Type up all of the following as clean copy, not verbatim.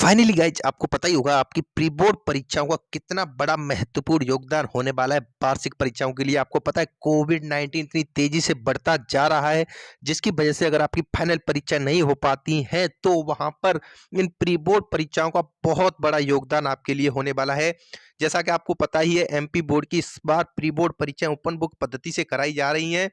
Finally guys आपको पता ही होगा आपकी प्री बोर्ड परीक्षाओं का कितना बड़ा महत्वपूर्ण योगदान होने वाला है वार्षिक परीक्षाओं के लिए। आपको पता है कोविड-19 इतनी तेजी से बढ़ता जा रहा है, जिसकी वजह से अगर आपकी फाइनल परीक्षा नहीं हो पाती है तो वहां पर इन प्री बोर्ड परीक्षाओं का बहुत बड़ा योगदान आपके लिए होने वाला है। जैसा कि आपको पता ही है, एमपी बोर्ड की इस बार प्री बोर्ड परीक्षाएं ओपन बुक पद्धति से कराई जा रही हैं।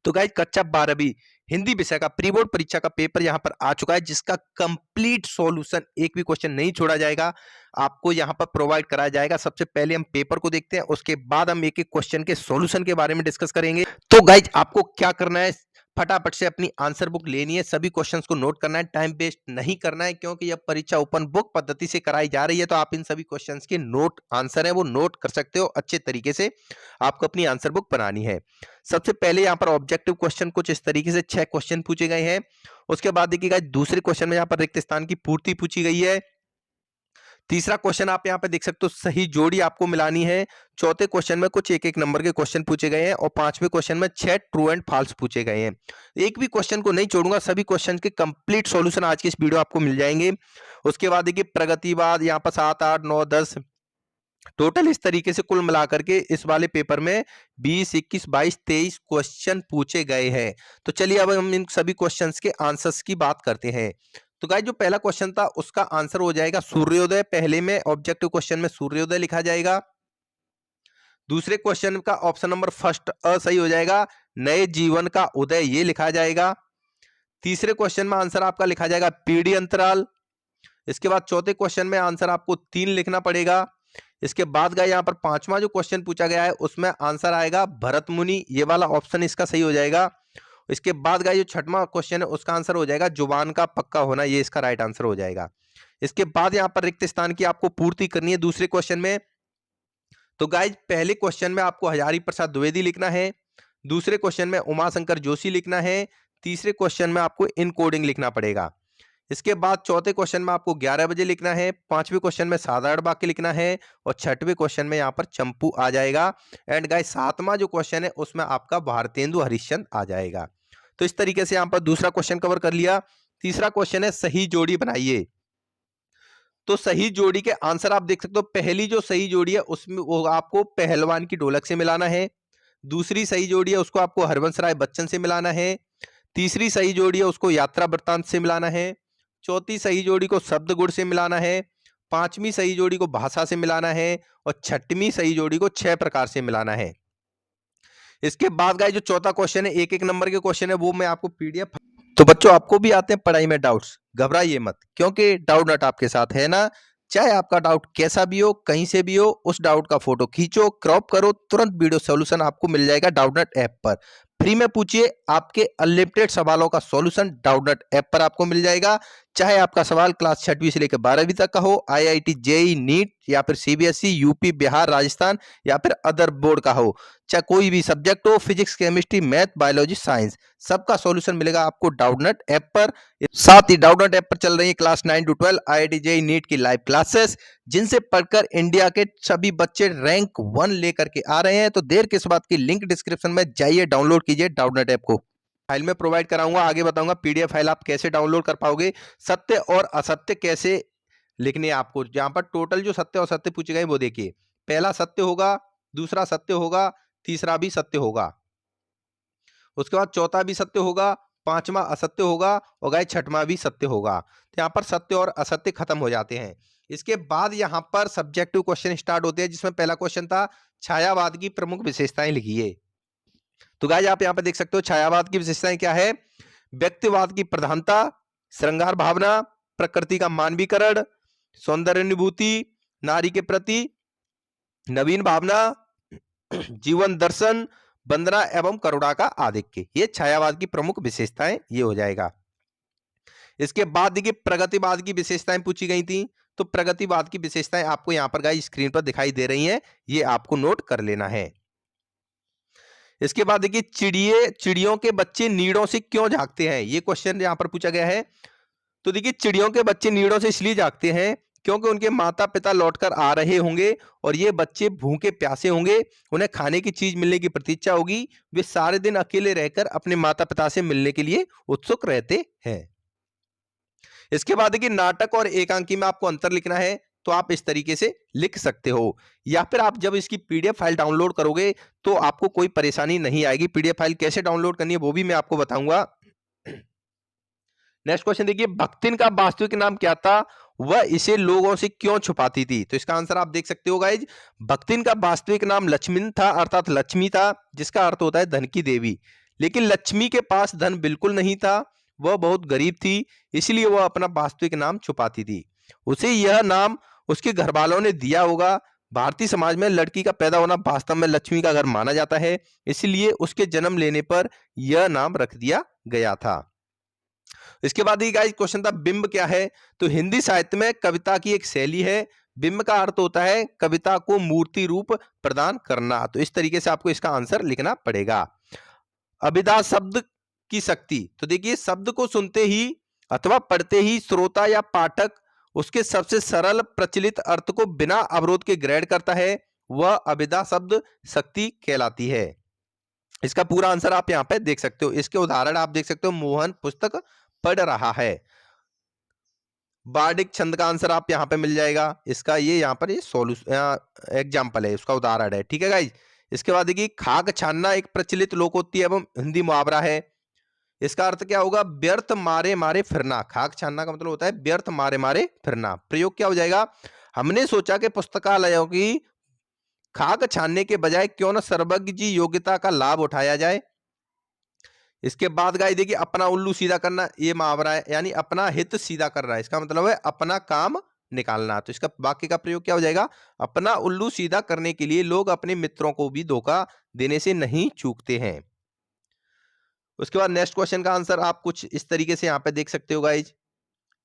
तो गाइज कक्षा 12वीं हिंदी विषय का प्री बोर्ड परीक्षा का पेपर यहां पर आ चुका है, जिसका कंप्लीट सॉल्यूशन, एक भी क्वेश्चन नहीं छोड़ा जाएगा, आपको यहां पर प्रोवाइड कराया जाएगा। सबसे पहले हम पेपर को देखते हैं, उसके बाद हम एक एक क्वेश्चन के सॉल्यूशन के बारे में डिस्कस करेंगे। तो गाइज आपको क्या करना है, फटाफट से अपनी आंसर बुक लेनी है, सभी क्वेश्चंस को नोट करना है, टाइम वेस्ट नहीं करना है, क्योंकि यह परीक्षा ओपन बुक पद्धति से कराई जा रही है। तो आप इन सभी क्वेश्चंस के नोट आंसर है वो नोट कर सकते हो अच्छे तरीके से। आपको अपनी आंसर बुक बनानी है। सबसे पहले यहाँ पर ऑब्जेक्टिव क्वेश्चन कुछ इस तरीके से 6 क्वेश्चन पूछे गए हैं। उसके बाद देखिएगा दूसरे क्वेश्चन में यहाँ पर रिक्त स्थान की पूर्ति पूछी गई है। तीसरा क्वेश्चन आप यहाँ पे देख सकते हो, सही जोड़ी आपको मिलानी है। चौथे क्वेश्चन में कुछ एक एक नंबर के क्वेश्चन पूछे गए हैं और पांचवें क्वेश्चन में 6 ट्रू एंड फॉल्स पूछे गए हैं। एक भी क्वेश्चन को नहीं छोड़ूंगा, सभी क्वेश्चन के कंप्लीट सॉल्यूशन आज की इस वीडियो आपको मिल जाएंगे। उसके बाद देखिए प्रगतिवाद, यहाँ पर 7, 8, 9, 10 टोटल इस तरीके से कुल मिलाकर के इस वाले पेपर में 20, 21, 22, 23 क्वेश्चन पूछे गए हैं। तो चलिए अब हम इन सभी क्वेश्चंस के आंसर्स की बात करते हैं। तो गाइस जो पहला क्वेश्चन था उसका आंसर हो जाएगा सूर्योदय। पहले में ऑब्जेक्टिव क्वेश्चन में सूर्योदय लिखा जाएगा। दूसरे क्वेश्चन का ऑप्शन नंबर फर्स्ट सही हो जाएगा, नए जीवन का उदय, ये लिखा जाएगा। तीसरे क्वेश्चन में आंसर आपका लिखा जाएगा पीढ़ी अंतराल। इसके बाद चौथे क्वेश्चन में आंसर आपको 3 लिखना पड़ेगा। इसके बाद गए यहाँ पर पांचवा जो क्वेश्चन पूछा गया है उसमें आंसर आएगा भरत मुनि, ये वाला ऑप्शन इसका सही हो जाएगा। इसके बाद गए जो छठवां क्वेश्चन है उसका आंसर हो जाएगा जुबान का पक्का होना, ये इसका राइट आंसर हो जाएगा। इसके बाद यहाँ पर रिक्त स्थान की आपको पूर्ति करनी है दूसरे क्वेश्चन में। तो गाइज पहले क्वेश्चन में आपको हजारी प्रसाद द्विवेदी लिखना है, दूसरे क्वेश्चन में उमाशंकर जोशी लिखना है, तीसरे क्वेश्चन में आपको इनकोडिंग लिखना पड़ेगा। इसके बाद चौथे क्वेश्चन में आपको 11 बजे लिखना है, पांचवें क्वेश्चन में साधारण वाक्य लिखना है और छठवें क्वेश्चन में यहाँ पर चंपू आ जाएगा। एंड गाइस सातवां जो क्वेश्चन है उसमें आपका भारतेंदु हरिश्चंद्र आ जाएगा। तो इस तरीके से यहाँ पर दूसरा क्वेश्चन कवर कर लिया। तीसरा क्वेश्चन है सही जोड़ी बनाइए। तो सही जोड़ी के आंसर आप देख सकते हो, पहली जो सही जोड़ी है उसमें वो आपको पहलवान की ढोलक से मिलाना है। दूसरी सही जोड़ी है उसको आपको हरवंश राय बच्चन से मिलाना है। तीसरी सही जोड़ी है उसको यात्रा वृत्तांत से मिलाना है। चौथी सही जोड़ी को शब्द गुण से मिलाना है। पांचवी सही जोड़ी को भाषा से मिलाना है और छठवीं सही जोड़ी को 6 प्रकार से मिलाना है। इसके बाद गाइस जो चौथा क्वेश्चन है, एक एक नंबर के क्वेश्चन है, वो मैं आपको पीडीएफ। तो बच्चों आपको भी आते हैं पढ़ाई में डाउट्स, घबराइए मत, क्योंकि डाउट नट आपके साथ है ना। चाहे आपका डाउट कैसा भी हो, कहीं से भी हो, उस डाउट का फोटो खींचो, क्रॉप करो, तुरंत वीडियो सॉल्यूशन आपको मिल जाएगा डाउटनट ऐप पर। फ्री में पूछिए, आपके अनलिमिटेड सवालों का सॉल्यूशन डाउटनट ऐप पर आपको मिल जाएगा। चाहे आपका सवाल क्लास 6वीं से लेकर 12वीं तक का हो, आईआईटी, जेई, नीट या फिर सीबीएसई, यूपी, बिहार, राजस्थान या फिर अदर बोर्ड का हो, चाहे कोई भी सब्जेक्ट हो, physics, chemistry, math, biology, science, सबका सॉल्यूशन मिलेगा आपको डाउटनट ऐप पर। साथ ही डाउटनट ऐप पर चल रही है class 9 to 12 IIT, JEE, NEET की लाइव क्लासेस, जिनसे पढ़कर इंडिया के सभी बच्चे रैंक 1 लेकर के आ रहे हैं। तो देर किस बात की, लिंक डिस्क्रिप्शन में जाइए, डाउनलोड कीजिए डाउटनट ऐप को। फाइल में प्रोवाइड कराऊंगा, आगे बताऊंगा पीडीएफ फाइल आप कैसे डाउनलोड कर पाओगे, सत्य और असत्य कैसे लिखने हैं आपको। जहां पर टोटल जो सत्य और असत्य पूछे गए वो देखिए, पहला सत्य होगा, दूसरा सत्य होगा, तीसरा भी सत्य होगा, उसके बाद चौथा भी सत्य होगा, पांचवा असत्य होगा और गाइस छठवां भी सत्य होगा। तो यहाँ पर सत्य और असत्य खत्म हो जाते हैं। इसके बाद यहाँ पर सब्जेक्टिव क्वेश्चन स्टार्ट होते हैं, जिसमें पहला क्वेश्चन था छायावाद की प्रमुख विशेषताएं लिखिए। तो गाइस आप यहाँ पे देख सकते हो छायावाद की विशेषताएं क्या है, व्यक्तिवाद की प्रधानता, श्रृंगार भावना, प्रकृति का मानवीकरण, सौंदर्यानुभूति, नारी के प्रति नवीन भावना, जीवन दर्शन, वंदना एवं करुणा का आधिक्य, ये छायावाद की प्रमुख विशेषताएं ये हो जाएगा। इसके बाद देखिए प्रगतिवाद की विशेषताएं पूछी गई थी। तो प्रगतिवाद की विशेषताएं आपको यहां पर गाइस स्क्रीन पर दिखाई दे रही हैं, ये आपको नोट कर लेना है। इसके बाद देखिए चिड़ियों के बच्चे नीड़ों से क्यों जागते हैं, ये क्वेश्चन यहां पर पूछा गया है। तो देखिए चिड़ियों के बच्चे नीड़ों से इसलिए जागते हैं क्योंकि उनके माता पिता लौटकर आ रहे होंगे और ये बच्चे भूखे प्यासे होंगे, उन्हें खाने की चीज मिलने की प्रतीक्षा होगी, वे सारे दिन अकेले रहकर अपने माता पिता से मिलने के लिए उत्सुक रहते हैं। इसके बाद देखिए नाटक और एकांकी में आपको अंतर लिखना है, तो आप इस तरीके से लिख सकते हो, या फिर आप जब इसकी पीडीएफ फाइल डाउनलोड करोगे तो आपको कोई परेशानी नहीं आएगी। पीडीएफ फाइल कैसे डाउनलोड करनी है वो भी मैं आपको बताऊंगा। नेक्स्ट क्वेश्चन देखिए, भक्तिन का वास्तविक नाम क्या था, वह इसे लोगों से क्यों छुपाती थी। तो इसका आंसर आप देख सकते हो गाइज, भक्तिन का वास्तविक नाम लक्ष्मीन था, अर्थात लक्ष्मी था, जिसका अर्थ होता है धन की देवी। लेकिन लक्ष्मी के पास धन बिल्कुल नहीं था, वह बहुत गरीब थी, इसलिए वह अपना वास्तविक नाम छुपाती थी। उसे यह नाम उसके घर वालों ने दिया होगा। भारतीय समाज में लड़की का पैदा होना वास्तव में लक्ष्मी का घर माना जाता है, इसलिए उसके जन्म लेने पर यह नाम रख दिया गया था। इसके बाद ये गाइस क्वेश्चन था, बिंब क्या है। तो हिंदी साहित्य में कविता की एक शैली है, बिंब का अर्थ होता है कविता को मूर्ति रूप प्रदान करना। तो इस तरीके से आपको इसका आंसर लिखना पड़ेगा। अभिधा शब्द की शक्ति, तो देखिए शब्द को सुनते ही अथवा पढ़ते ही श्रोता या पाठक उसके सबसे सरल प्रचलित अर्थ को बिना अवरोध के ग्रहण करता है, वह अभिधा शब्द शक्ति कहलाती है। इसका पूरा आंसर आप यहाँ पे देख सकते हो। इसके उदाहरण आप देख सकते हो, मोहन पुस्तक पढ़ रहा है। बार्डिक छंद का आंसर आप यहाँ पे मिल जाएगा। इसका ये यहाँ पर ये सॉल्यूशन एग्जाम्पल है, उसका उदाहरण है। ठीक है गाइज। इसके बाद देखिए, खाक छानना एक प्रचलित लोकोक्ति एवं हिंदी मुहावरा है। इसका अर्थ क्या होगा, व्यर्थ मारे मारे फिरना। खाक छानना का मतलब होता है व्यर्थ मारे मारे फिरना। प्रयोग क्या हो जाएगा, हमने सोचा कि पुस्तकालयों की खाक छानने के बजाय क्यों न सर्वज्ञ जी योग्यता का लाभ उठाया जाए। इसके बाद गाइस देखिए, अपना उल्लू सीधा करना, ये मुहावरा है, यानी अपना हित सीधा करना। इसका मतलब है अपना काम निकालना। तो इसका वाक्य का प्रयोग क्या हो जाएगा, अपना उल्लू सीधा करने के लिए लोग अपने मित्रों को भी धोखा देने से नहीं चूकते हैं। उसके बाद नेक्स्ट क्वेश्चन का आंसर आप कुछ इस तरीके से यहाँ पे देख सकते हो गाइज।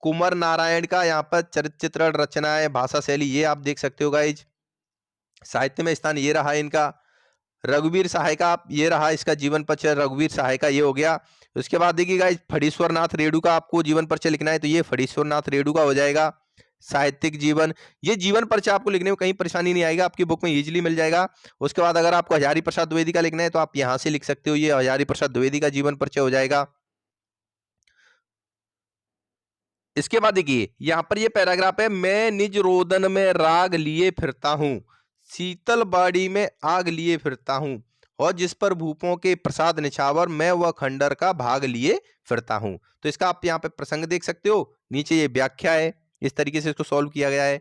कुमार नारायण का यहाँ पर चरित्र रचना है, भाषा शैली ये आप देख सकते हो गाइज। साहित्य में स्थान ये रहा इनका। रघुवीर सहाय का ये रहा इसका जीवन परिचय, रघुवीर सहाय का ये हो गया। उसके बाद देखिएगा, फणीश्वर नाथ रेणु का आपको जीवन परिचय लिखना है, तो ये फणीश्वर नाथ रेणु का हो जाएगा। साहित्यिक जीवन, ये जीवन परिचय आपको लिखने में कहीं परेशानी नहीं आएगा, आपकी बुक में इजीली मिल जाएगा। उसके बाद अगर आपको हजारी प्रसाद द्विवेदी का लिखना है तो आप यहां से लिख सकते हो, ये हजारी प्रसाद द्विवेदी का जीवन परिचय हो जाएगा। इसके बाद देखिए, यहां पर ये पैराग्राफ है, मैं निज रोदन में राग लिए फिरता हूं, शीतल बाड़ी में आग लिए फिरता हूं, और जिस पर भूपों के प्रसाद निछावर, मैं वह खंडर का भाग लिए फिरता हूं। तो इसका आप यहाँ पे प्रसंग देख सकते हो, नीचे ये व्याख्या है, इस तरीके से इसको सॉल्व किया गया है।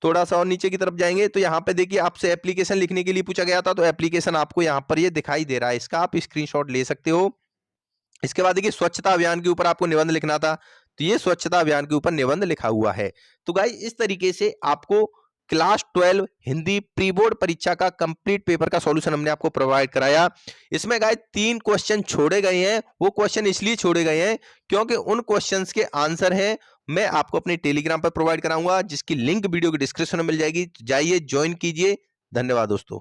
थोड़ा सा और नीचे की तरफ जाएंगे तो यहाँ पे देखिए, आपसे एप्लीकेशन लिखने के लिए पूछा गया था, तो एप्लीकेशन आपको यहाँ पर ये दिखाई दे रहा है, इसका आप स्क्रीनशॉट ले सकते हो। इसके बाद देखिए, स्वच्छता अभियान के ऊपर आपको निबंध लिखना था, तो ये स्वच्छता अभियान के ऊपर निबंध लिखा हुआ है। तो गाइस इस तरीके से आपको क्लास 12 हिंदी प्री बोर्ड परीक्षा का कंप्लीट पेपर का सॉल्यूशन हमने आपको प्रोवाइड कराया। इसमें गाइस 3 क्वेश्चन छोड़े गए हैं, वो क्वेश्चन इसलिए छोड़े गए हैं क्योंकि उन क्वेश्चंस के आंसर हैं मैं आपको अपने टेलीग्राम पर प्रोवाइड कराऊंगा, जिसकी लिंक वीडियो के डिस्क्रिप्शन में मिल जाएगी। जाइए ज्वाइन कीजिए। धन्यवाद दोस्तों।